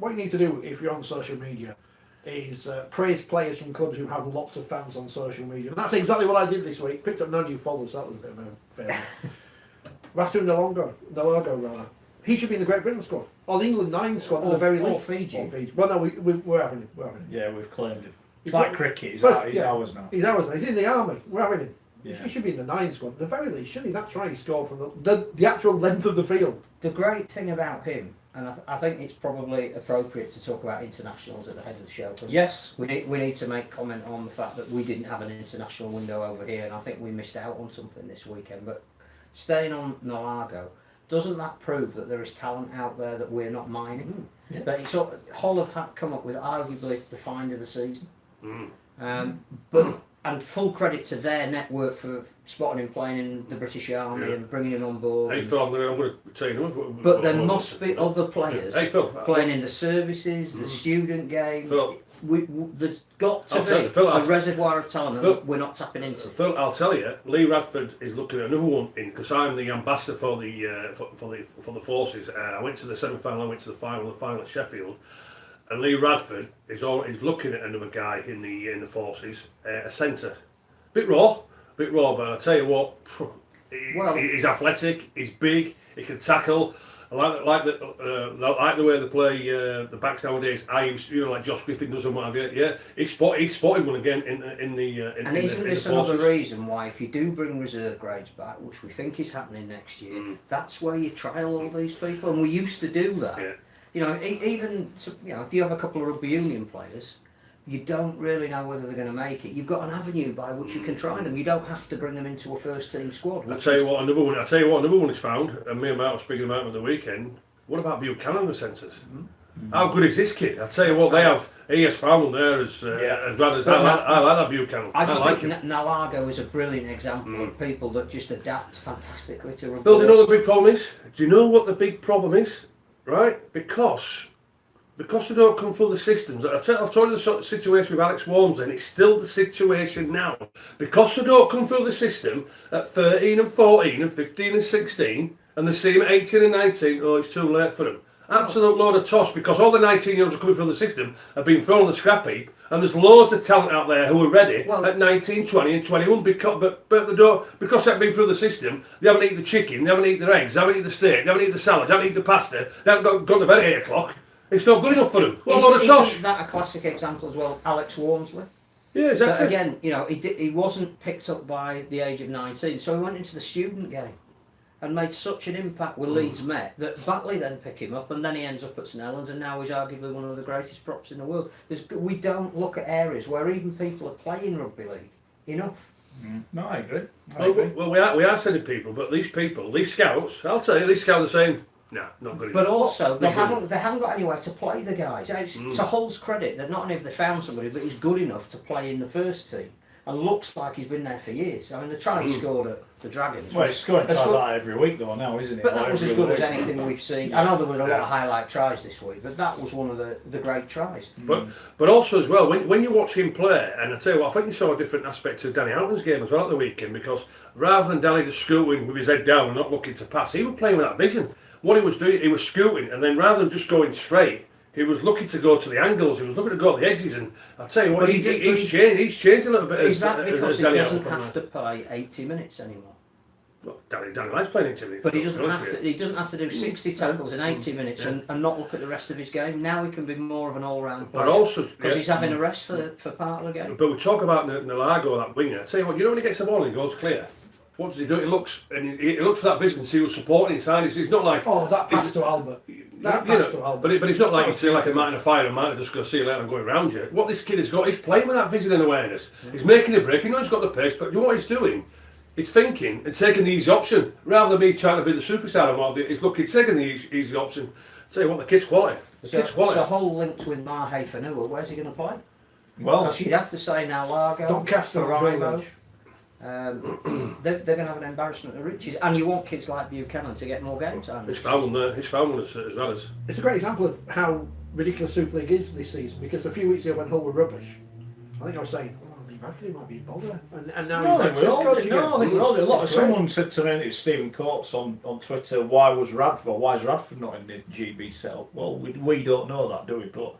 what you need to do if you're on social media is praise players from clubs who have lots of fans on social media. And that's exactly what I did this week. Picked up no new followers, that was a bit of a failure. Ratu Naulago, he should be in the Great Britain squad. Or the England 9 squad at the very least. Or Fiji. Well, no, we're having him. Yeah, we've claimed him. It's like cricket, he's ours now. He's ours now. He's in the army. We're having him. Yeah. He should be in the 9 squad. At the very least, shouldn't he? That try he scored from the actual length of the field. The great thing about him, and I think it's probably appropriate to talk about internationals at the head of the show. Yes. We need to make comment on the fact that we didn't have an international window over here, and I think we missed out on something this weekend. But staying on Naulago, doesn't that prove that there is talent out there that we're not mining? Yeah. That it's Hull have come up with arguably the find of the season. And full credit to their network for spotting him playing in the British Army and bringing him on board. Hey Phil, I'm going to tell you. But there must be other players playing in the services, the student game. Phil, there's got to be a reservoir of talent that we're not tapping into. Phil, I'll tell you, Lee Radford is looking at another one in because I'm the ambassador for the forces. I went to the semi-final, I went to the final at Sheffield. And Lee Radford is looking at another guy in the forces, a centre. Bit raw, but I'll tell you what, he's athletic, he's big, he can tackle. I like the way they play the backs nowadays. I used to, like Josh Griffin does and what have you. Yeah, he spotted one again in the. And isn't this another reason why, if you do bring reserve grades back, which we think is happening next year, that's where you trial all these people, and we used to do that. Yeah. You know, even if you have a couple of rugby union players, you don't really know whether they're going to make it. You've got an avenue by which you can try them. You don't have to bring them into a first team squad. I'll tell you what another one is found, and me and Mark were speaking about at the weekend. What about Buchanan the centres? How good is this kid? I'll tell you what, they have. He has found one there as bad as I like that Buchanan. I think Naulago is a brilliant example of people that just adapt fantastically to rugby. Phil, do you know what the big problem is? Do you know what the big problem is? Right? Because they don't come through the systems. I've told you the situation with Alex Walmsley, and it's still the situation now. Because they don't come through the system at 13 and 14 and 15 and 16, and they see him at 18 and 19, it's too late for them. Absolute load of toss, because all the 19-year-olds are coming through the system have been thrown on the scrap heap, and there's loads of talent out there who are ready at 19, 20 and 21, but they don't, because they've been through the system, they haven't eaten the chicken, they haven't eaten their eggs, they haven't eaten the steak, they haven't eaten the salad, they haven't eaten the pasta, they haven't got to bed at 8 o'clock. It's not good enough for them. What a load of toss. Isn't that a classic example as well, Alex Walmsley? Yeah, exactly. But again, he wasn't picked up by the age of 19, so he went into the student game and made such an impact with Leeds Met that Batley then pick him up, and then he ends up at St Helens, and now he's arguably one of the greatest props in the world. We don't look at areas where even people are playing rugby league enough. No, I agree. Well, we are sending people, but these scouts, I'll tell you, these scouts are saying, no, not good enough. But also, they haven't got anywhere to play the guys. It's to Hull's credit that not only have they found somebody, but he's good enough to play in the first team, and looks like he's been there for years. I mean, the try he scored at the Dragons. Well, he's scoring tries like that every week though now, isn't it? But that was as good as anything we've seen. I know there were a lot of highlight tries this week, but that was one of the great tries. But also as well, when you watch him play, and I tell you what, I think you saw a different aspect of Danny Houghton's game as well at the weekend, because rather than Danny just scooting with his head down and not looking to pass, he was playing with that vision. What he was doing, he was scooting, and then rather than just going straight, he was looking to go to the angles, he was looking to go to the edges, and I'll tell you what, he's changed a little bit. Is that because he doesn't have to play 80 minutes anymore? Well, Danny likes playing 80 minutes. But he doesn't have to do 60 tackles in 80 minutes and not look at the rest of his game. Now he can be more of an all-round player. But also, because he's having a rest for part of the game. But we talk about Naulago, that winger. I tell you what, when he gets the ball and he goes clear, what does he do? He looks for that vision, see who's supporting inside. It's not like that pass to Albert. But it's not like you see like a Martin of Fire and Martin just go see you later and going around you. What this kid has got, he's playing with that vision and awareness. He's making a break. He knows he's got the pace, but you know what he's doing? He's thinking and taking the easy option rather than me trying to be the superstar and what. He's taking the easy option. Tell you what, the kid's quality. So Hull linked with Mahe Fanua. Where's he going to play? Well, because you'd have to say Naulago. Don't cast the Rimo. They're going to have an embarrassment of riches, and you want kids like Buchanan to get more game time. He's found one as well as. It's a great example of how ridiculous Super League is this season, because a few weeks ago when Hull were rubbish, I think I was saying, Bradley might be in bother. And now No, he's I like, think we all did. again. No, I think we all did. That's great. Someone said to me, it was Stephen Coates on Twitter, why is Radford not in the GB setup? Well, we don't know that, do we? But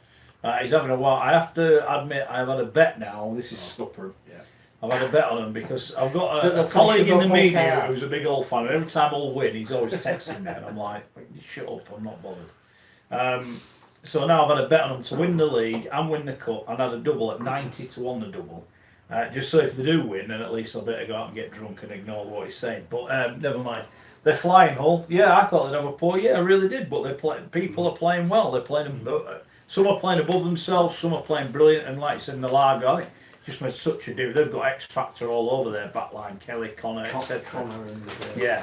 he's having a while. I have to admit, I've had a bet now. This is scuppered. Yeah. I've had a bet on him because I've got That a the colleague in the Hull media care. who's a big Hull fan, and every time Hull win, he's always texting me, and I'm like, shut up, I'm not bothered. So now I've had a bet on them to win the league and win the cup, and had a double at 90 to 1 the double. Just so if they do win, then at least I'll better go out and get drunk and ignore what he's saying. But never mind. They're flying, Hull. Yeah, I thought they'd have a poor year. I really did. But people are playing well. They're playing. Some are playing above themselves. Some are playing brilliant. And like I said, Naulago, I think just made such a difference. They've got X factor all over their back line. Kelly, Connor, etc. Connor and Yeah,